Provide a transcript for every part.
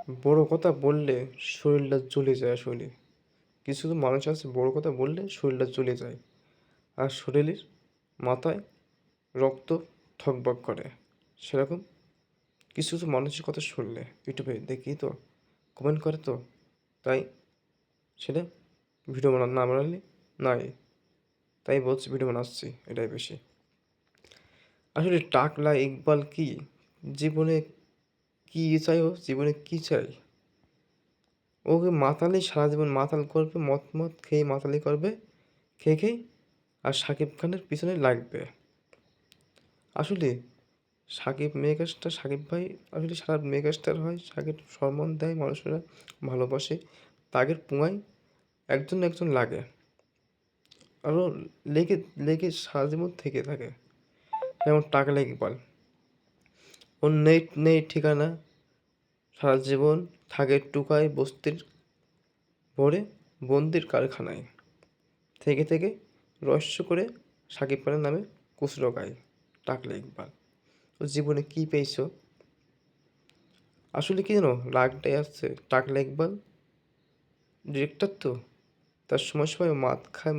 বড় কথা বললে শরীরটা জ্বলে যায় আসলে। কিছু কিছু মানুষ আছে বড় কথা বললে শরীরটা জ্বলে যায়। আর শরীরের মাথায় রক্ত থকবক করে। সেরকম কিছু কিছু মানুষের কথা শুনলে ইউটিউবে দেখি তো, কমেন্ট করে তো, তাই সেটা ভিডিও না বানালে নাই। তাই বলছি ভিডিও বানাচ্ছি, এটাই বেশি। আসলে টাকলা ইকবাল কি জীবনে কি চাই, ও জীবনে কি চাই? ওকে মাতালেই সারা জীবন মাতাল করবে, মদ মদ খেয়ে মাতালি করবে, খেয়ে আর শাকিব খানের পিছনে লাগবে। আসলে সাকিব ভাই আসলে সারা মেগাস্টার হয়, সাকিব সম্মান দেয়, মানুষেরা ভালোবাসে, তাগের পুঙায় একজন একজন লাগে, আরও লেগে লেগে সারা জীবন থেকে থাকে। যেমন টাকলা ইকবাল, ওর নেই নেই ঠিকানা, সারা জীবন থাকে টুকায় বস্তির ভরে বন্দির কারখানায়, থেকে রহস্য করে সাকিব খানের নামে খুচরো গায় টাকলা ইকবাল। তো জীবনে কী পেয়েছো? আসলে কি জানো, রাগটাই আসছে টাকলা ইকবাল ডিরেক্টর তো, তার সময় সময়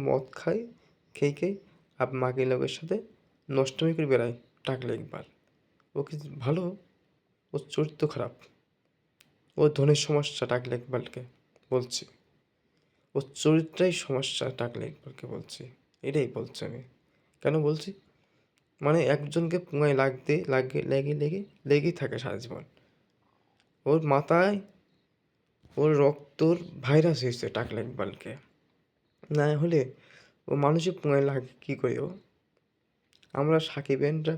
মদ খায়, খেয়ে আর মাগি লোকের সাথে নষ্টমী করে বেড়ায় টাকলা ইকবাল। ও কি ভালো? ওর চরিত্র খারাপ। ও ধনের সমস্যা টাকলা ইকবালকে বলছি, ওর চরিত্রেই সমস্যা টাকলা ইকবালকে বলছি, এটাই বলছি আমি। কেন বলছি? মানে একজনকে পুঙায় লাগতে লাগে লেগেই থাকে সারা জীবন। ওর মাথায় ওর রক্তর ভাইরাস হয়েছে টাকলা ইকবালকে, না হলে ও মানুষের পুঙায় লাগে কী করে ও? আমরা সাকিবেনরা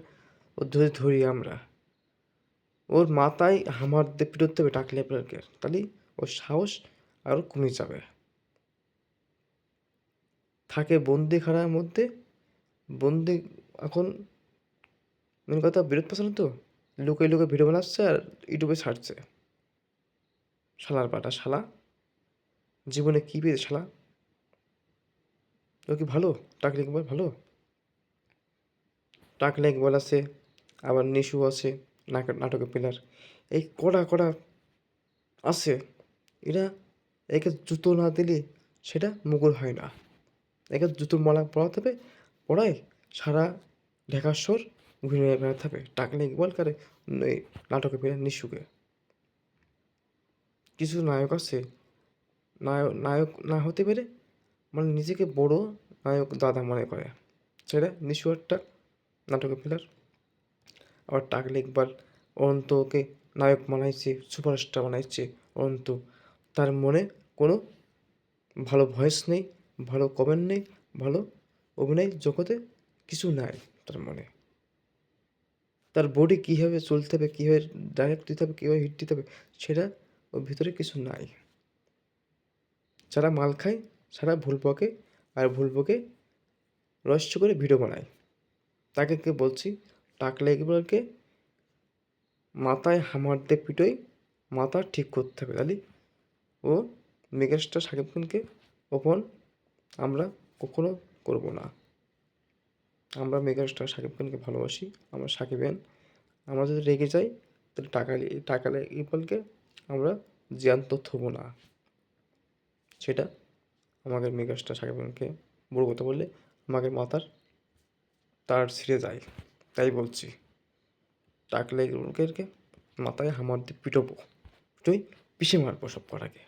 ও ধরি আমরা, ওর মাথায় হামার দিয়ে পিটোতে হবে টাকলা ইকবালকে, তাহলেই ওর সাহস আরও কমে যাবে। থাকে বন্দিখানার মধ্যে, বন্দি এখন মেন কথা বিরোধ পছন্দ তো, লুকিয়ে ভিডিও বানাচ্ছে আর ইউটিউবে ছাড়ছে। শালার পাটা শালা, জীবনে কী পেয়েছে শালা? ও কি ভালো? টাকলা ইকবাল ভালো? টাকলা ইকবাল আছে, আবার নিশু আছে, নাটকের পিলার, এই কড়া আছে। এরা একে জুতো না দিলে সেটা মুগুর হয় না। একে জুতোর মালা পরাতে হবে, পরায় সারা ঢাকার শহর ঘুরে বেড়াতে হবে টাকলা ইকবাল কারে, এই নাটকের পিলার নিশুকে। কিছু নায়ক আছে, নায়ক না হতে পেরে মানে নিজেকে বড় নায়ক দাদা মনে করে, সেটা নিশু একটা নাটকের পিলার। আবার টাকলা ইকবাল অনন্তকে নায়ক বানাইছে, সুপারস্টার বানাইছে অনন্ত, তার মনে কোনো ভালো ভয়েস নেই, ভালো কমেন্ট নেই, ভালো অভিনয় জগতে কিছু নাই তার মনে। তার বডি কীভাবে চলতে হবে, কীভাবে ডাইরেক্ট দিতে হবে, কীভাবে হিট দিতে হবে, সেটা ওর ভিতরে কিছু নাই। যারা মাল খায় সারা ভুল বকে, আর ভুল বকে রহস্য করে ভিডিও বানায়, তাকে কে বলছি টাকলা ইকবালকে মাথায় হামার দিয়ে পিটোই, মাথা ঠিক করতে হবে, তাহলে ও মেগাস্টার শাকিব খানকে অপমান আমরা কখনো করব না। আমরা মেগাস্টার শাকিব খানকে ভালোবাসি, আমরা সাকিবিয়ান। আমরা যদি রেগে যাই তাহলে টাকা ইকবালকে আমরা জ্যান্ত থবো না। সেটা আমাদের মেগাস্টার শাকিব খানকে বড় কথা বললে আমাদের মাথার তার ছিঁড়ে যায়। তাই বলছি টাকলা ইকবালকে মাথায় হামার দিয়ে পিটোবো, পিটোই পিষে মারবো সব কটাকে।